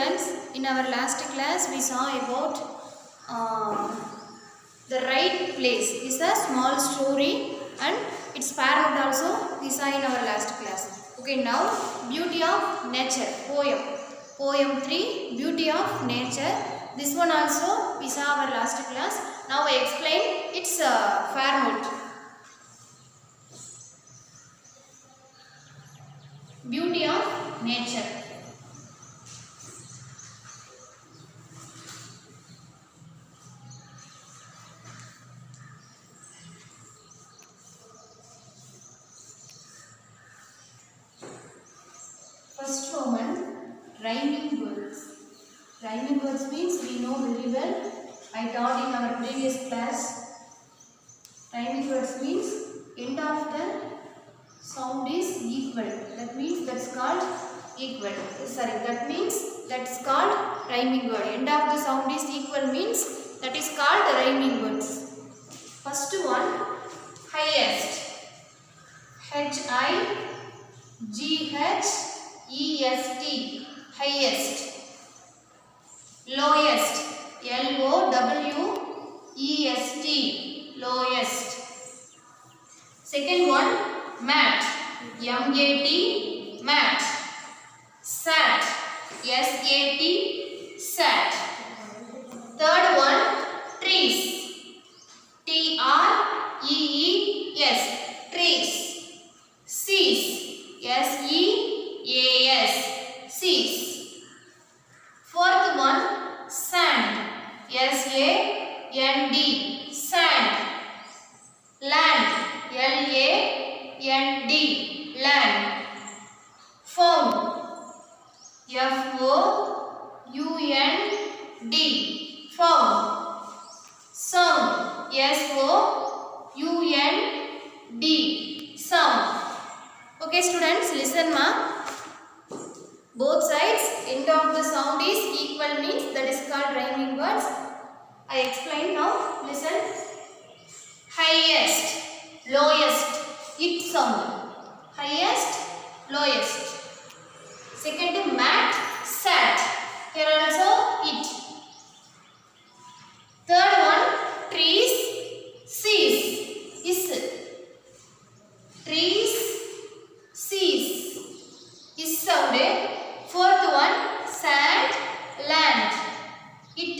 students, in our last class we saw about the right place. It's a small story and its parent also we saw in our last class. Okay, now beauty of nature, poem. Poem 3, beauty of nature. This one also we saw our last class. Now I explain its format. Beauty of nature. First Roman, rhyming words. Rhyming words means we know very well. I taught in our previous class. Rhyming words means end of the sound is equal. That means that's called equal. Sorry, that means that's called rhyming word. End of the sound is equal means that is called rhyming words. First one, highest. H-I-G-H-E-S-T. Highest. Lowest. L-O-W-E-S-T. Lowest. Second one, mat. M-A-T. Mat. Sat. S-A-T. Sat. Third one, trees. T-R-E-E-S. Trees. Seas. S-E-A-S. Seas. Fourth one, sand. S-A-N-D. Sand. Land. L-A-N-D. Land. Found. F-O-U-N-D. Found. Sound. S-O-U-N-D. Sound. Okay students, listen ma. Both sides end of the sound is equal means that is called rhyming words. I explain now. Listen. Highest, lowest, it sound. Highest, lowest. Second, mat, sat. Here also it. Third one, trees, seas, is. Trees, seas, is sounded. Fourth one, sand, land, it.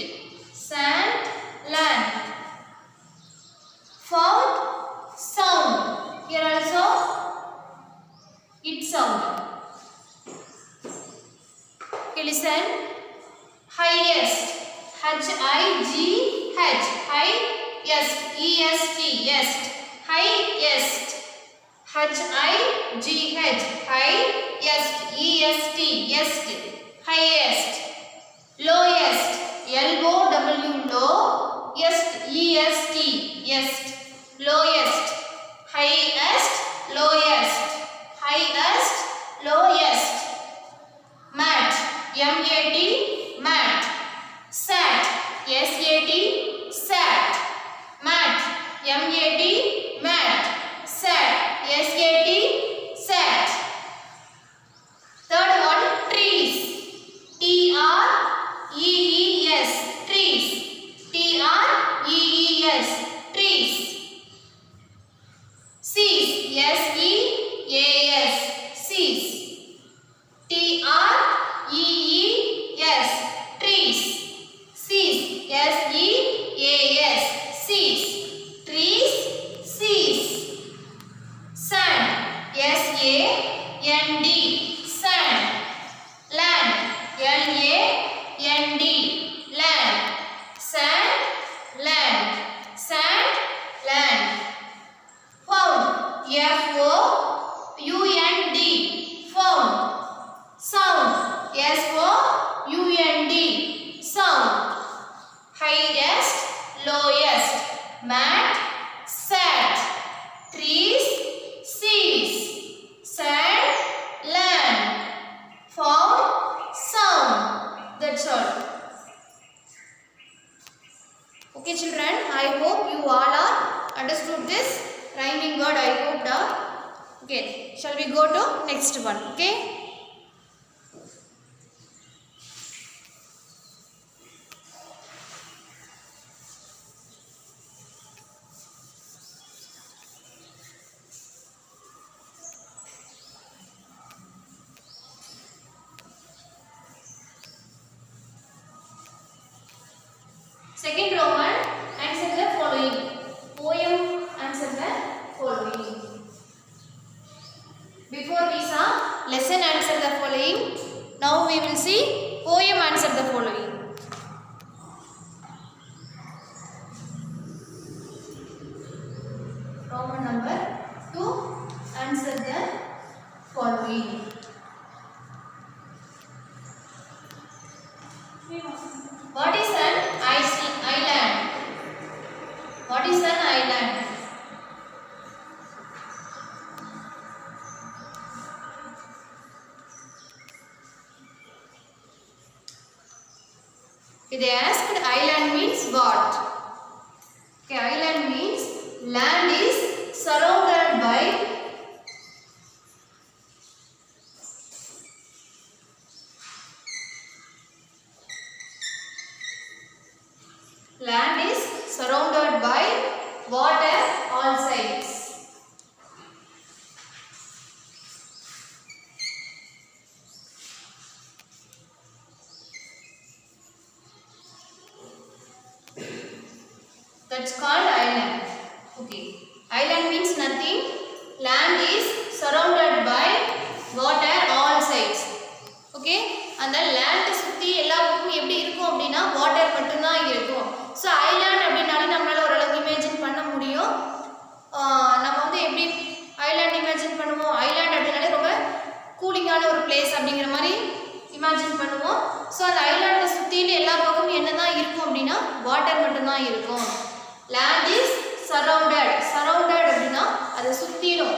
Sand, land. Fourth, sound. Here also it sound. Okay, listen. Highest. H-I-G-H. Highest. E-S-T. Yes. Highest. H-I-G-H. Highest. E-S-T. Yes. Highest. Lowest. L-O-W. Low. Yes. E-S-T. Yes. Lowest. Highest. Lowest. Highest. Lowest. Mat. M-A-T. Mat. Sat. S-A-T. Sat. Mat. M-A-T. Mat. Sat. S-A-T. Sat. Third one, trees. T-R-E-E-S. Trees. T-R-E-E-S. Trees. Seas. S-E-A-S. Seas. T-R-E-E-S. Trees. Seas. S-E-A-S. Seas. Trees. Seas. Sand. S-A-N-D. Sand. Land. L-A-N-D. Land. Sand. Land. Sand. Land. Found. F-O-U-N-D. Found. Sound. S-O-U-N-D. Sound. Highest, lowest, mat, sat, trees, seas, sand, land, found, sound. That's all. Okay children, I hope you all are understood this rhyming word. I hope that. Okay, shall we go to next one? Okay. Second Roman, answer the following. Poem, answer the following. Before we saw lesson, answer the following. Now we will see poem, answer the following. Roman number 2, answer the following. What is an island? What is an island? They asked island means what? Okay, island means land is surrounded by water all sides. That's called island. Okay. Island means nothing. Land is surrounded by water all sides. Okay. And the land சுத்தி எல்லா பக்கமும் எப்படி இருக்கும் அப்படினா water மட்டும் தான் இருக்கும். So island அப்படினாலே நம்மளால ஓரளவுக்கு இமேஜின் பண்ண முடியும். நம்ம வந்து எப்படி island இமேஜின் பண்ணுவோம்? island அப்படினாலே ரொம்ப கூலிங்கான ஒரு பிளேஸ் அப்படிங்கிற மாதிரி இமேஜின் பண்ணுவோம். So அந்த island சுத்தில எல்லா பக்கமும் என்னதான் இருக்கும் அப்படினா water மட்டும் தான் இருக்கும். Land is surrounded. Surrounded அப்படினா அது சுத்திலும்.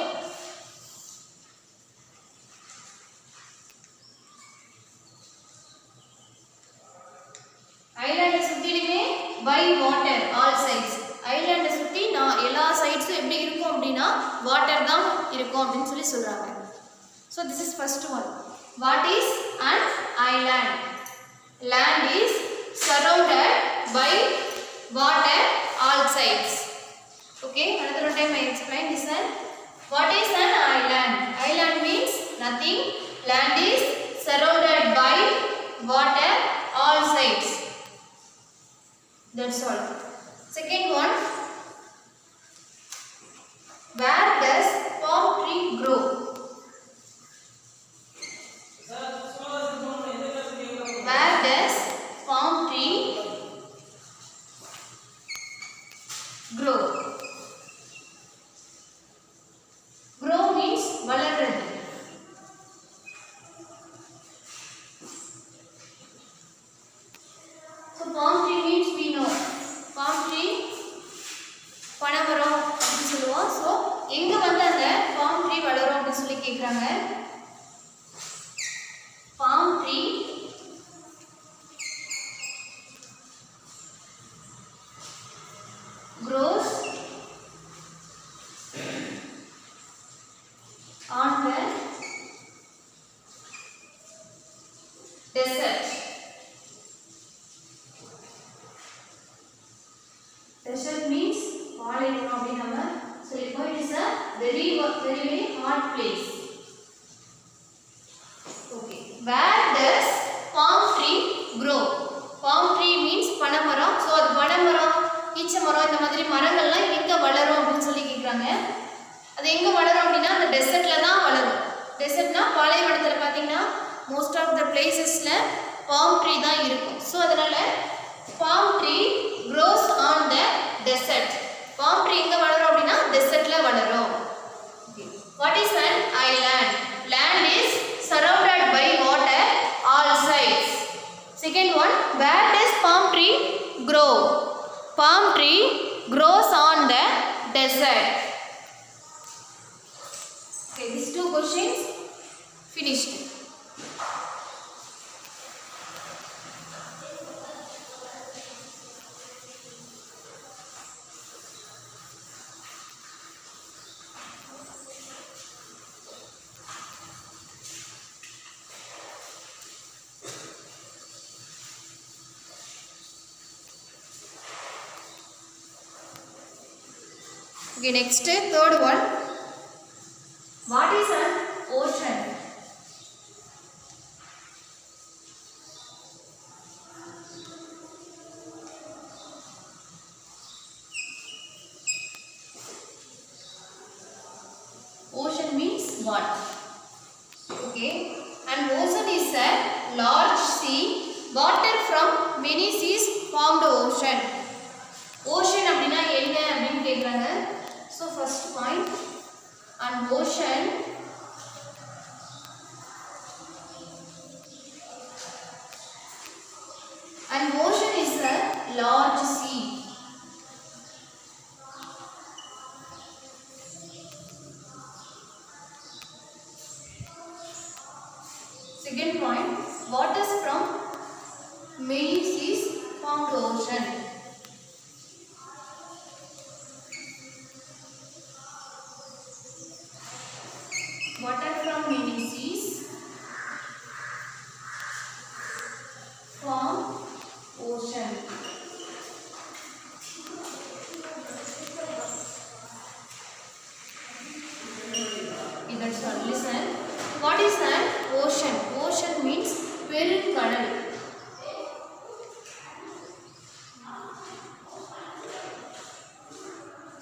Island சுத்திலுமே by water all sides. Island சுத்தி எல்லா சைட்ஸும் எப்படி இருக்கும் அப்படினா water தான் இருக்கும் அப்படினு சொல்லி சொல்றாங்க. So this is first one. What is an island? Land is surrounded by water all sides. Okay, another time I explain this one. What is an island? Island means nothing. Land is surrounded by water all sides. That's all. Second one. Where does palm tree grow? Where does palm tree grow? Grow means வளர்றது. So palm tree means we know. Palm tree Panamaram அப்படின்னு சொல்லுவோம். So எங்க வந்து அந்த palm tree வளரும் அப்படின்னு சொல்லி கேக்குறாங்க. Palm tree grows on the desert. Desert means பாலைவனம் அப்படி நம்ம சொல்லிப்போம். It is a very hot place. Okay. Where does palm tree grow? Palm tree means Panamaram. So அது பனமரம், ஈச்ச மரம் இந்த மாதிரி மரங்கள்லாம் எங்க வளரும் அப்படின்னு சொல்லி கேக்குறாங்க. அது எங்க வளரும் அப்படினா அந்த டெசர்ட்ல தான் வளரும். டெசர்ட்னா பாலைவனத்துல பாத்தீங்கன்னா most of the placesல palm tree தான் இருக்கும். So அதனால palm tree grows on the desert. Palm tree எங்க வளரும் அப்படினா டெசர்ட்ல வளரும். Okay. What is an island? Land is surrounded by water all sides. Second one, where does palm tree grow? Palm tree grows on the desert. Okay, these two questions finished. Okay, next third one. What is an ocean? one. Okay, and ocean is a large sea. Water from many seas formed ocean. Ocean அப்படினா என்ன அப்படினு கேக்குறாங்க. So first point, and ocean is a large sea. Second point, waters from many seas formed ocean. Water from many seas form ocean. That's all. Listen. What is an ocean? Ocean means பெருங்கடல்.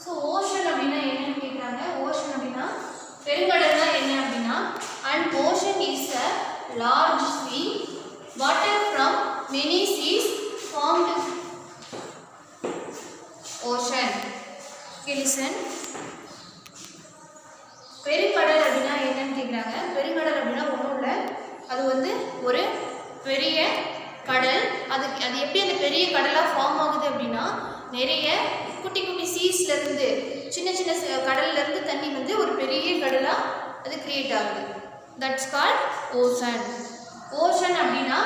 So ocean அப்படினா என்னன்னு கேக்குறாங்க. Ocean அப்படினா பெருங்கடல்னா என்ன அப்படினா, and ocean is a large sea. Water from many seas formed ocean. Okay, listen. பெருங்கடல் அப்படினா என்னன்னு கேக்குறாங்க. பெருங்கடல் அப்படினா ஒண்ணும் இல்ல, அது வந்து ஒரு பெரிய கடல். அது எப்படி அந்த பெரிய கடலா ஃபார்ம் ஆகுது அப்படினா, நிறைய குட்டி குட்டி சீஸ்ல இருந்து, சின்ன சின்ன கடல்ல இருந்து தண்ணி வந்து ஒரு பெரிய கடலா அது கிரியேட் ஆகுது. That's called ocean. ஓஷன் அப்படினா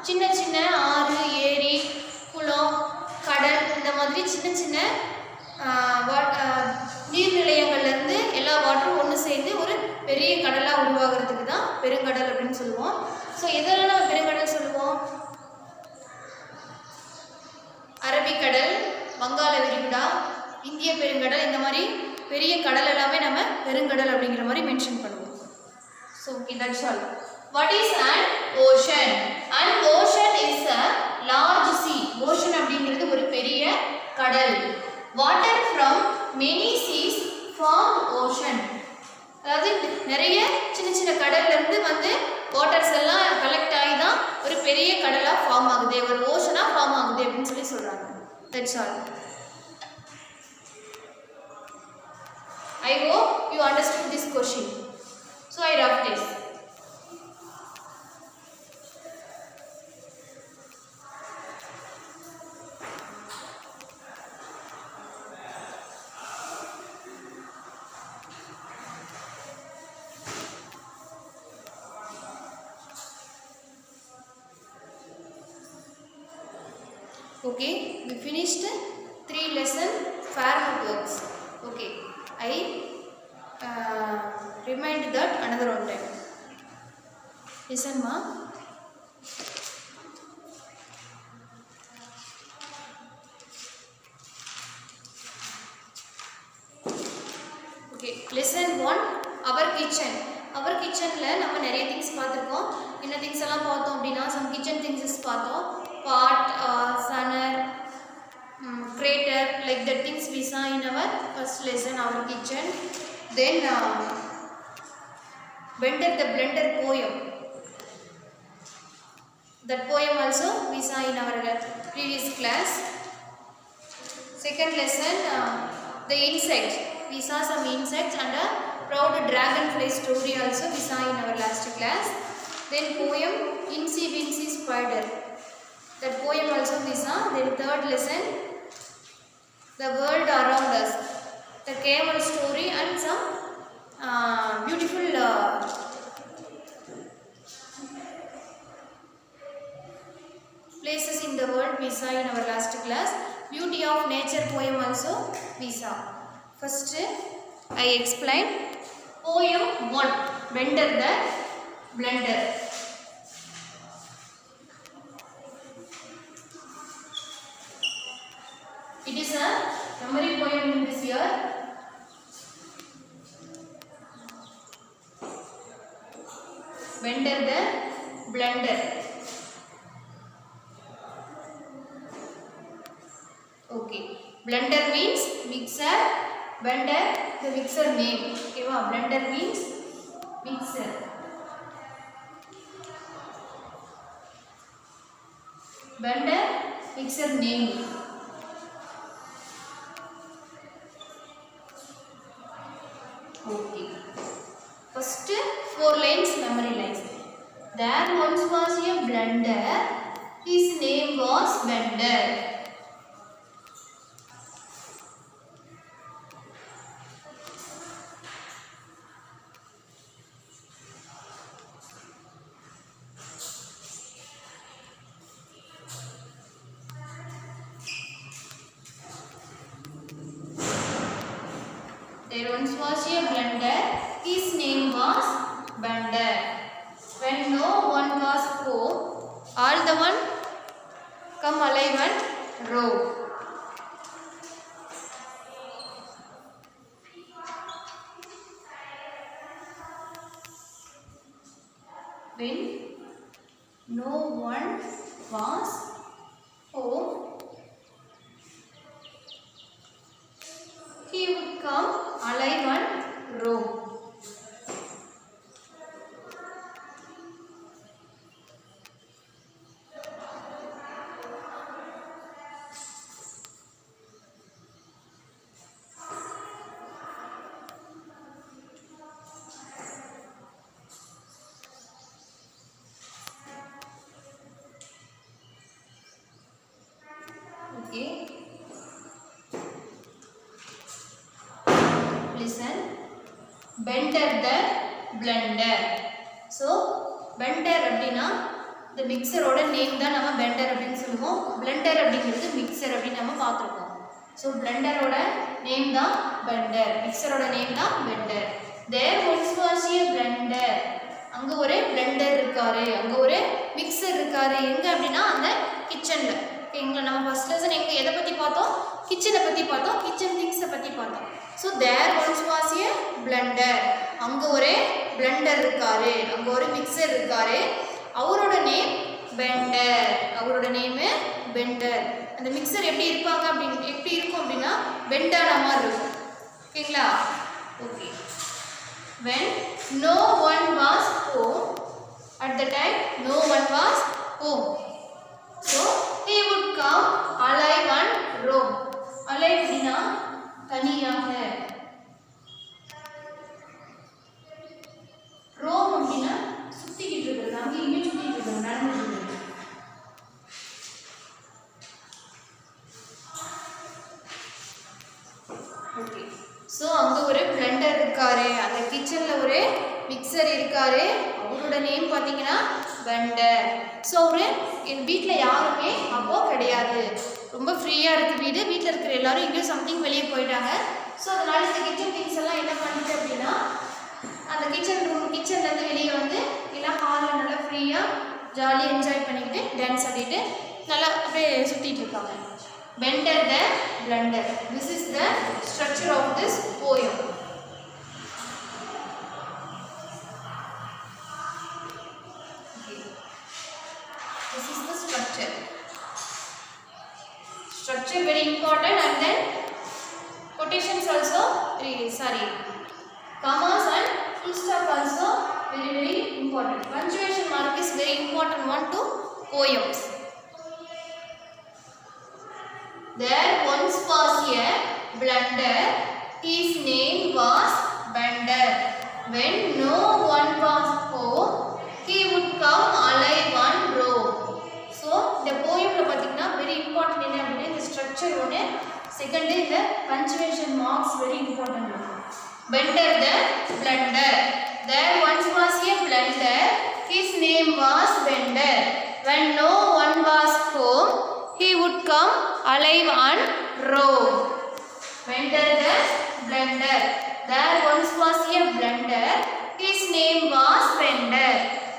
சின்ன சின்ன ஆறு, ஏரி, குளம், கடல், இந்த மாதிரி சின்ன சின்ன நீர்நிலையங்கள்ல இருந்து எல்லா வாட்டரும் ஒன்று சேர்ந்து ஒரு பெரிய கடலா உருவாகிறதுக்கு தான் பெருங்கடல் அப்படின்னு சொல்லுவோம். ஸோ எதெல்லாம் நம்ம பெருங்கடல் சொல்லுவோம்? அரபிக்கடல், வங்காள விரிகுடா, இந்திய பெருங்கடல், இந்த மாதிரி பெரிய கடல் எல்லாமே நம்ம பெருங்கடல் அப்படிங்கிற மாதிரி மென்ஷன் பண்ணுவோம். So okay, that's all. What is an ocean? An ocean is a large sea. Ocean அப்படிங்கிறது ஒரு பெரிய கடல். Water from many seas formed ocean. அதாவது நிறைய சின்ன சின்ன கடல்ல இருந்து வந்து வாட்டர்ஸ் எல்லாம் கலெக்ட் ஆகி தான் ஒரு பெரிய கடலா ஃபார்ம் ஆகுது, ஒரு ஓஷனா ஃபார்ம் ஆகுது அப்படின்னு சொல்லி சொல்றாங்க. That's all. I hope you understood this question. So I rough test. Okay, we finished 3 lesson Fahrenheit works. Okay, I remind that another one time. Listen ma. Okay, lesson 1, our kitchen. Our kitchenல நம்ம நிறைய things பார்த்திருக்கோம். என்ன things எல்லாம் பார்த்தோம் அப்படினா, some kitchen things பார்த்தோம். Pot, sunner, crater, like the things we saw in our first lesson, our kitchen. Then Bender the Blender poem. That poem also we saw in our previous class. Second lesson, the insects. We saw some insects and a proud dragonfly story also we saw in our last class. Then poem Incy Wincy Spider. That poem also we saw. Then third lesson, the world around us, the camel story and some beautiful places in the world we saw in our last class. Beauty of nature poem also we saw. First I explained poem 1, Bender the Blender. It is a memory poem in this year. Bender the Blender. Okay. Blender means mixer. Bender the mixer name. Okay, wow. Blender means mixer. Blender, mixer name. Okay. First 4 lines memorize. There once was a blender. His name was Bender. There once was a blender. His name was Bender. When no one was home, all the one come alive and row. When no one was home, he would come alive and roam. Okay. Listen. Bender the blender. So Bender அப்படினா the mixer ஓட name தான் நம்ம Bender அப்படினு சொல்லுவோம். Blender அப்படிங்கிறது mixer அப்படி நம்ம பார்த்திருக்கோம். So blender ஓட நேம் தான் Bender. mixer ஓட நேம் தான் Bender. There once was a blender. அங்க ஒரு blender இருக்காரு. அங்க ஒரு mixer இருக்காரு. எங்க அப்படினா அந்த கிச்சன்ல. ஓகேங்களா, நம்ம ஃபர்ஸ்ட் லெசன் எங்க எதை பத்தி பார்த்தோம்? கிச்சனை பத்தி பார்த்தோம். கிச்சன் திங்ஸ் பத்தி பார்த்தோம். So there once was a blender. அங்கே ஒரு பிளண்டர் இருக்காரு, அங்கே ஒரு மிக்சர் இருக்காரு. அவரோட நேம் பெண்டர். அவரோட நேமு பெண்டர். அந்த மிக்சர் எப்படி இருப்பாங்க அப்படின்னு எப்படி இருக்கும் அப்படின்னா பெண்டான மாதிரி இருக்கும். ஓகேங்களா? Okay. when no one was home, at the time no one was home, so he would come alive and roam. alive அப்படின்னா தனியாக, ரோம் அப்படின்னா சுத்திக்கிட்டு இருக்கிறது, அங்கே இங்கே சுத்திக்கிட்டு இருக்கிறது, நடந்துட்டு இருக்கிறது. ஓகே. ஸோ அங்கே ஒரு பிளண்டர் இருக்காரு, அந்த கிச்சனில் ஒரு மிக்சர் இருக்காரு. அவரோட நேம் பார்த்தீங்கன்னா பெண்டர். ஸோ அவரு என் வீட்டில் யாருமே அப்போ கிடையாது, ரொம்ப ஃப்ரீயாக இருக்குது வீடு. வீட்டில் இருக்கிற எல்லாரும் இங்கேயும் சம்திங் வெளியே போயிட்டாங்க. ஸோ அதனால இந்த கிச்சன் திங்ஸ் எல்லாம் என்ன பண்ணிட்டு அப்படின்னா அந்த கிச்சன்லேருந்து வெளியே வந்து எல்லாம் ஹாலில் நல்லா ஃப்ரீயாக ஜாலியாக என்ஜாய் பண்ணிக்கிட்டு டான்ஸ் ஆடிட்டு நல்லா அப்படியே சுற்றிட்டு இருக்காங்க. Bender the blender. This is the structure of this poem. Okay. This is the structure. Structure very important, and then quotations also commas and full stop also very important. Punctuation mark is very important one to poems. There once was a blender. His name was Bender. When no one was home, he would come alive and roam. So the poem la pathina very important enna appadina the structure one, second the punctuation marks very important. Bender the blender. There once was a blender. His name was Bender. When no one was home, he would come alive and roam. Bender the blender. There once was a blender. His name was Bender.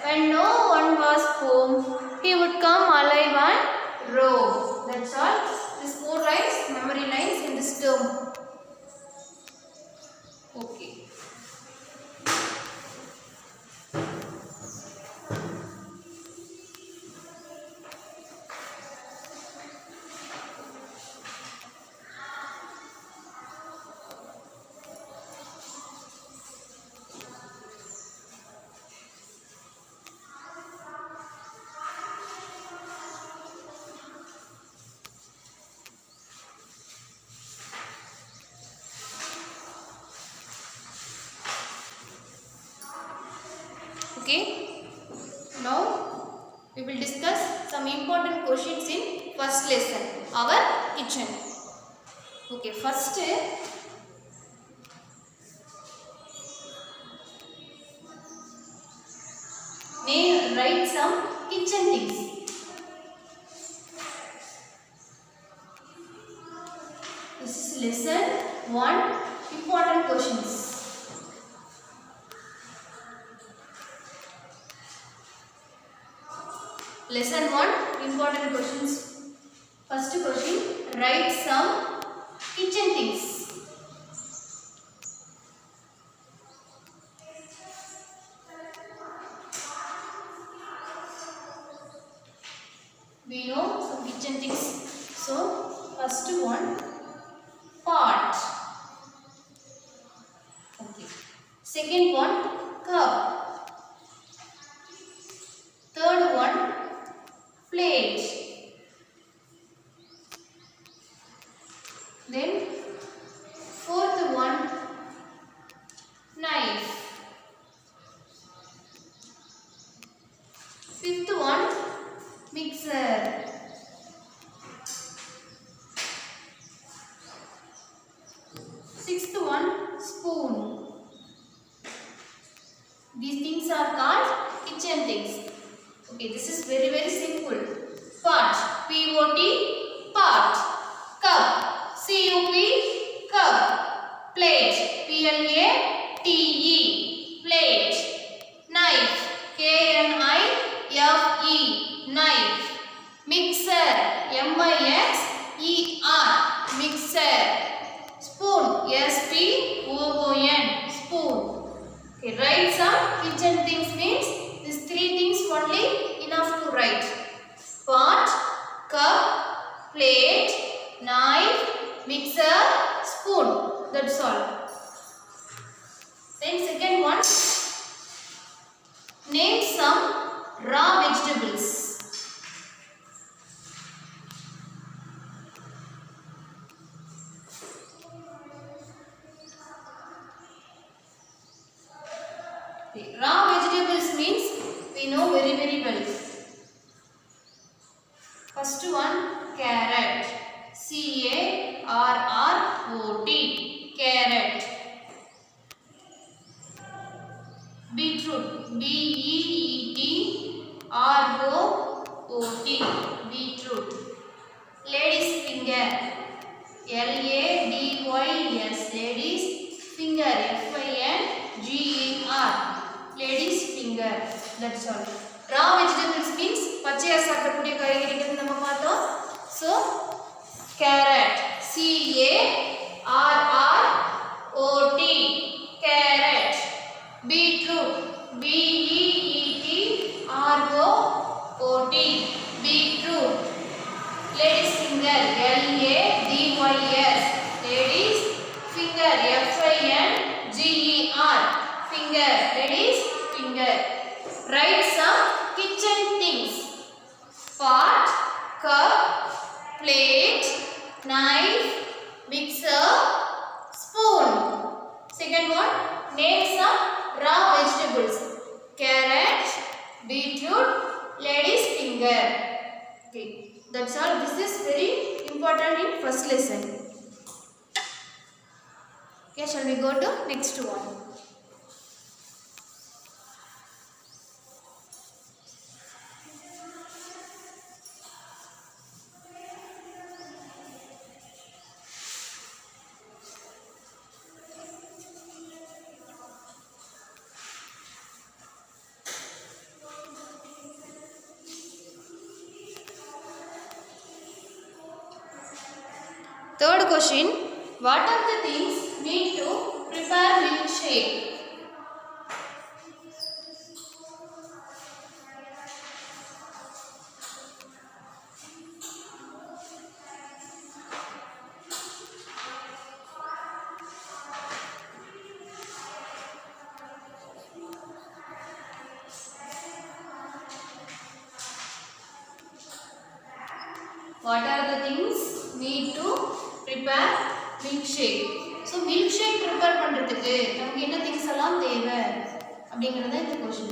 When no one was home, he would come alive and roam. That's all. These 4 lines, memory lines in this term. Okay. Okay. Now we will discuss some important questions in first lesson, our kitchen. Okay, first write some kitchen things. This is lesson 1, important questions. Lesson 1, important questions. First question, write some kitchen things. We know some kitchen things. So, first one, pot. Okay. Second one, cup. Third one, plate. Then fourth one, knife. Fifth one, mixer. Sixth one, spoon. These things are called kitchen things. Okay, this is very simple. Pot, P-O-T, pot. Cup, C-U-P, cup. Plate, P-L-A-T-E, plate. Knife, K-N-I-F-E, knife. Mixer, M-I-X-E-R, mixer. Spoon, S-P-O-O-N, spoon. Okay, write some kitchen things means these 3 things only enough to write. Pot, cup, plate, knife, mixer, spoon. That's all. Then second one, name some raw vegetables. Okay. Raw vegetables means we know very well. First one, carrot. C-A-R-R-O-T, carrot. Beetroot, B-E-E-T-R-O-O-T, beetroot. Ladies finger, L-A-D-Y-S, ladies finger, F-I-N-G-E-R, ladies finger. That's all. Raw vegetables means பச்சையா சாப்பிடக்கூடிய காய்கறிகள் நம்ம பார்த்தோம். So carrot, C-A-R-R-O-T, carrot. Beetroot, B-E-E-T-R-O-O-T, beetroot. Ladies finger, L-A-D-Y-S, ladies finger, F-I-N-G-E-R, finger, ladies finger. Write some kitchen things. Pot, cup, plate, knife, mixer, spoon. Second one, name some raw vegetables. Carrot, beetroot, lady's finger. Okay, that's all. This is very important in first lesson. Okay, shall we go to next one? Third question, what are the things need to prepare milkshake? What are the things need to prepare milkshake? So milkshake prepare பண்றதுக்கு நமக்கு என்ன things எல்லாம் தேவை அப்படிங்கறது இந்த question.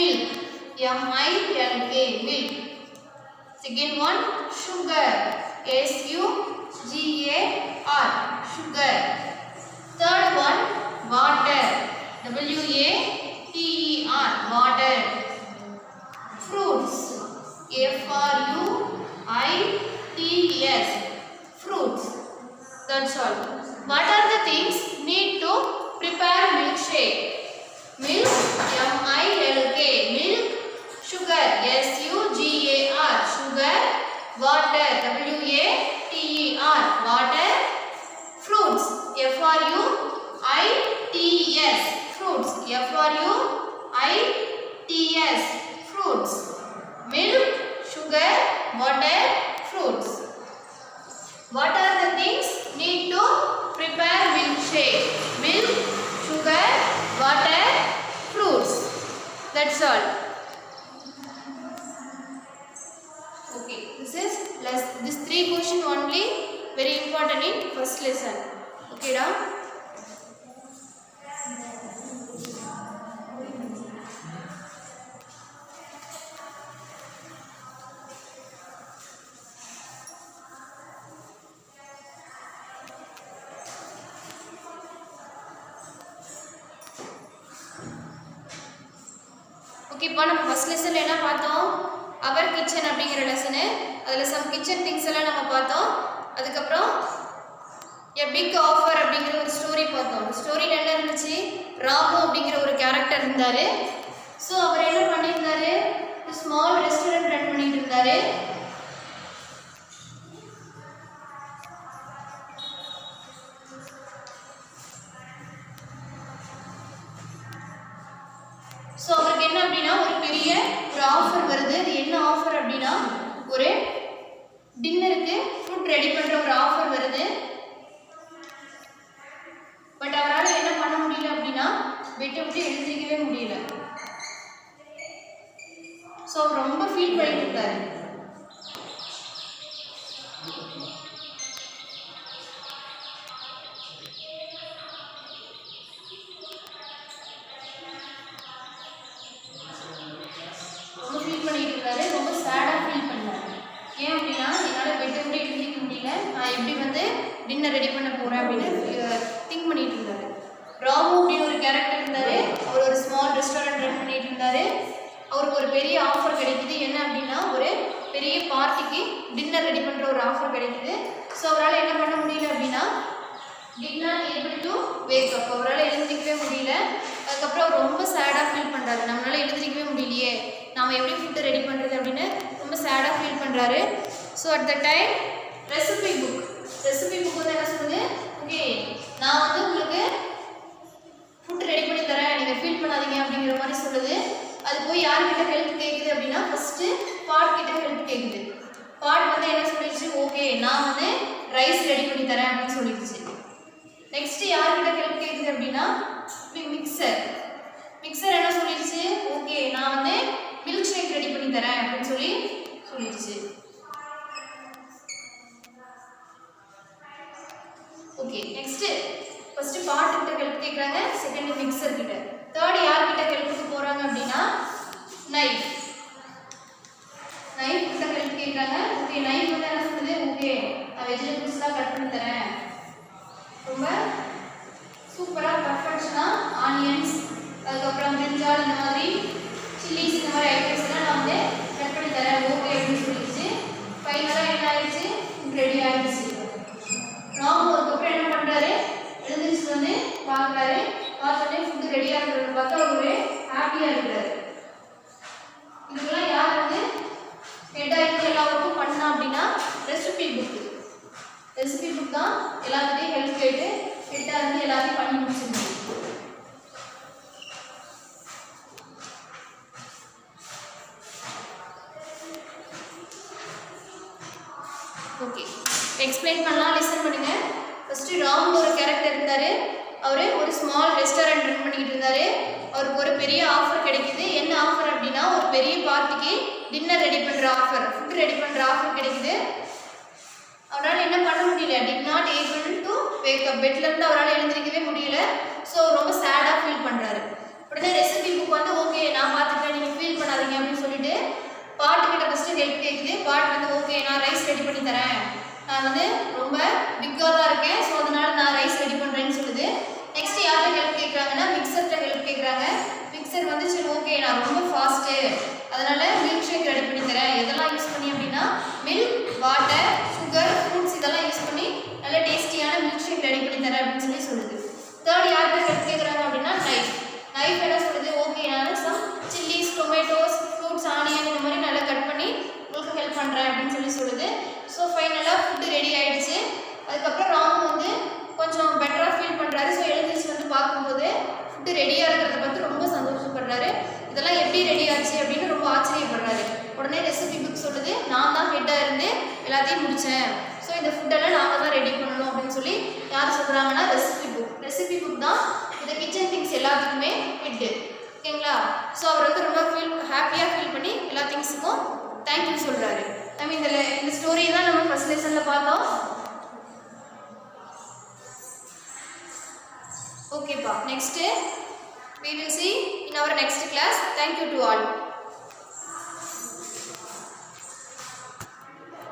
milk. M-I-L-K, milk. Second one, sugar. S-U-G-A-R, sugar. Third one, water. W-A-T-E-R, water. Fruits. F-R-U-I-T-S, fruits. That's all. What are the things need to prepare milkshake? Milk, M-I-L-K, milk. Sugar, S-U-G-A-R, sugar. Water, W-A-T-E-R, water. Fruits, F-R-U-I-T-S, fruits. F-R-U-I-T-S, fruits. Milk, sugar, water, fruits. What are the things need to prepare milkshake? Milk, sugar, water, fruits. That's all. Okay, this 3 question only very important in first lesson. Okay, da? Okay, இப்போ நம்ம first லெசன்ல என்ன பார்த்தோம்? அவர் kitchen அப்படிங்கிற lesson. அதுல some kitchen things எல்லாம் நம்ம பார்த்தோம். அதுக்கு அப்புறம் a big offer அப்படிங்கிற ஒரு ஸ்டோரி பார்த்தோம். ஸ்டோரியில என்ன இருந்துச்சு? ராமு அப்படிங்கிற ஒரு கேரக்டர் இருந்தாரு. சோ அவர் என்ன பண்ணிருந்தாரு? ஒரு ஸ்மால் ரெஸ்டாரன்ட் ரன் பண்ணிட்டு இருந்தாரு. சோ அவருக்கு என்ன அப்படினா ஒரு பெரிய ஒரு ஆஃபர் வருது. அது என்ன ஆஃபர் அப்படினா ஒரு டின்னருக்கு ஃபுட் ரெடி பண்ற ஒரு ஆஃபர் வருது. பட் அவரால என்ன பண்ண முடியல அப்படினா விட்டு எழுந்திருக்கவே முடியல. சோ ரொம்ப ஃபீல் பண்ணிட்டு இருந்தாரு. ரொம்ப சேடா ஃபீல் பண்ணாரு. ஏன் அப்படின்னா என்னால விட்டு எழுந்திருக்க முடியல, நான் எப்படி வந்து டின்னர் ரெடி பண்ண போறேன் அப்படின்னு திங்க் பண்ணிட்டு இருந்தாரு. ராமு அப்படின்னு ஒரு கேரக்டர் இருந்தாரு. அவர் ஒரு ஸ்மால் ரெஸ்டாரண்ட் ரன் பண்ணிட்டு இருந்தாரு. அவருக்கு ஒரு பெரிய ஆஃபர் கிடைக்குது. என்ன அப்படின்னா ஒரு பெரிய பார்ட்டிக்கு டின்னர் ரெடி பண்ற ஒரு ஆஃபர் கிடைக்குது. ஸோ அவரால் என்ன பண்ண முடியல அப்படின்னா did not able to wake up. அவரால் எழுந்திருக்கவே முடியல. அதுக்கப்புறம் அவர் ரொம்ப சேடாக ஃபீல் பண்ணுறாரு. நம்மளால எழுந்திருக்கவே முடியலையே, நாம் எப்படி ஃபுட்டு ரெடி பண்ணுறது அப்படின்னு ரொம்ப சேடாக ஃபீல் பண்ணுறாரு. So at the time recipe book வந்து என்ன சொல்லுது? ஓகே, நான் வந்து உங்களுக்கு ஃபுட்டு ரெடி பண்ணி தரேன், நீங்கள் ஃபீல் பண்ணாதீங்க அப்படிங்கிற மாதிரி சொல்லுது. அது போய் யார்கிட்ட ஹெல்ப் கேட்குது அப்படின்னா ஃபஸ்ட்டு பாட் கிட்ட ஹெல்ப் கேட்குது. பாட் வந்து என்ன சொல்லிடுச்சு? ஓகே, நான் வந்து ரைஸ் ரெடி பண்ணி தரேன் அப்படின்னு சொல்லிடுச்சு. நெக்ஸ்ட் யார்கிட்ட ஹெல்ப் கேட்குது அப்படின்னா மிக்சர் என்ன சொல்லிடுச்சு? ஓகே, நான் வந்து மில்க் ஷேக் ரெடி பண்ணி தரேன் அப்படின்னு சொல்லிடுச்சு. ஓகே, நெக்ஸ்ட் ஃபர்ஸ்ட் பாட் கிட்ட ஹெல்ப் கேக்குறாங்க, செகண்ட் மிக்சர் கிட்ட, தேர்ட் யார் கிட்ட ஹெல்ப்க்கு போறாங்க அப்படின்னா நைஃப் கிட்ட ஹெல்ப் கேக்குறாங்க. ஓகே, நைஃப் வந்து என்ன சொல்லுது? ஓகே, நான் வெஜிடபிள்ஸ்லாம் கட் பண்ணி தரேன், ரொம்ப சூப்பராக பர்ஃபெக்ஷனாக ஆனியன்ஸ், அதுக்கப்புறம் பிரிஞ்சால், இந்த மாதிரி சில்லிஸ், இந்த மாதிரி ஐட்டம்ஸ் எல்லாம் நான் வந்து கட் பண்ணி தரேன், ஓகே அப்படின்னு சொல்லிடுச்சு. ஃபைனலாக என்ன ஆயிடுச்சு? ரெடி ஆயிடுச்சு. ராமு அதுக்கப்புறம் என்ன பண்ணுறாரு? எழுந்திரிச்சு வந்து பார்க்குறாரு. பார்த்தோன்னே ஃபுட்டு ரெடியாக இருக்கிறத பார்த்தா அவரு ஹாப்பியாக இருக்கிறாரு. இதுக்கெல்லாம் யார் வந்து ஹெட்டாக இருந்து எல்லாருக்கும் பண்ணா அப்படின்னா ரெசிபி புக் தான் எல்லாத்துலேயும் ஹெல்ப் கேட்டு ஹெட்டாக இருந்து எல்லாத்தையும் பண்ணி முடிச்சிருந்தது. ஓகே, எக்ஸ்பிளைன் பண்ணலாம், லிசன் பண்ணுங்க. ஃபர்ஸ்ட் ராமு ஒரு கேரக்டர் இருந்தாரு. அவர் ஒரு ஸ்மால் ரெஸ்டாரண்ட் ரன் பண்ணிட்டு இருந்தாரு. அவருக்கு ஒரு பெரிய ஆஃபர் கிடைக்குது. என்ன ஆஃபர் அப்படின்னா ஒரு பெரிய பார்ட்டிக்கு டின்னர் ரெடி பண்ணுற ஆஃபர், ஃபுட் ரெடி பண்ணுற ஆஃபர் கிடைக்குது. அவரால் என்ன பண்ண முடியல? Did not able to wake up. பெட்ல இருந்து அவரால் எழுந்திருக்கவே முடியல. ஸோ ரொம்ப சேடாக ஃபீல் பண்ணுறாரு. உடனே ரெசிபி புக் வந்து ஓகே நான் பார்த்துக்கிறேன் நீங்கள் ஃபீல் பண்ணாதீங்க அப்படின்னு சொல்லிட்டு பாட்டு கிட்ட ஃபஸ்ட்டு ஹெல்ப் கேட்குது. பாட்டு வந்து ஓகே நான் ரைஸ் ரெடி பண்ணி தரேன், நான் வந்து ரொம்ப பிக்காக தான் இருக்கேன், ஸோ அதனால நான் ரைஸ் ரெடி பண்ணுறேன்னு சொல்லுது. நெக்ஸ்ட் யார்கிட்ட ஹெல்ப் கேட்குறாங்கன்னா மிக்சர்கிட்ட ஹெல்ப் கேட்குறாங்க. மிக்சர் வந்து சரி ஓகே நான் ரொம்ப ஃபாஸ்ட்டு, அதனால மில்க் ஷேக் ரெடி பண்ணி தரேன். எதெல்லாம் யூஸ் பண்ணி அப்படின்னா மில்க், வாட்டர், சுகர், ஃப்ரூட்ஸ் இதெல்லாம் யூஸ் பண்ணி நல்ல டேஸ்டியான மில்க் ஷேக் ரெடி பண்ணி தரேன் அப்படின்னு சொல்லி சொல்லுது. தேர்ட் யார்கிட்ட ஹெல்ப் கேட்குறாங்க அப்படின்னா நைஃப். நைஃப் என்ன சொல்லுது, ஓகே நான் some chillies, tomatoes, fruits, onion இந்த மாதிரி நல்லா கட் பண்ணி உங்களுக்கு ஹெல்ப் பண்ணுறேன் அப்படின்னு சொல்லி சொல்லுது. ஸோ ஃபைனலாக ஃபுட்டு ரெடி ஆகிடுச்சு. அதுக்கப்புறம் ராமு வந்து கொஞ்சம் பெட்டராக ஃபீல் பண்ணுறாரு. ஸோ எழுந்திரிச்சு வந்து பார்க்கும்போது ஃபுட்டு ரெடியாக இருக்கிறத பார்த்து ரொம்ப சந்தோஷப்படுறாரு. இதெல்லாம் எப்படி ரெடி ஆச்சு அப்படின்னு ரொம்ப ஆச்சரியப்படுறாரு. உடனே ரெசிபி புக் சொல்லுது நான் தான் ஹெட்டாக இருந்து எல்லாத்தையும் முடித்தேன், ஸோ இந்த ஃபுட்டெல்லாம் நாங்கள் தான் ரெடி பண்ணணும் அப்படின்னு சொல்லி யார் சொல்கிறாங்கன்னா ரெசிபி புக். ரெசிபி புக் தான் இந்த கிச்சன் திங்ஸ் எல்லாத்துக்குமே ஹெட்டு, ஓகேங்களா. ஸோ அவர் வந்து ரொம்ப ஹாப்பியாக ஃபீல் பண்ணி எல்லா திங்ஸுக்கும் தேங்க்யூ சொல்கிறாரு. நம்ம இந்த ஸ்டோரி தான் நம்ம ஃபர்ஸ்ட் லெசனில் பார்த்தோம். ஓகேப்பா, next we will see in our next class. Thank you to all.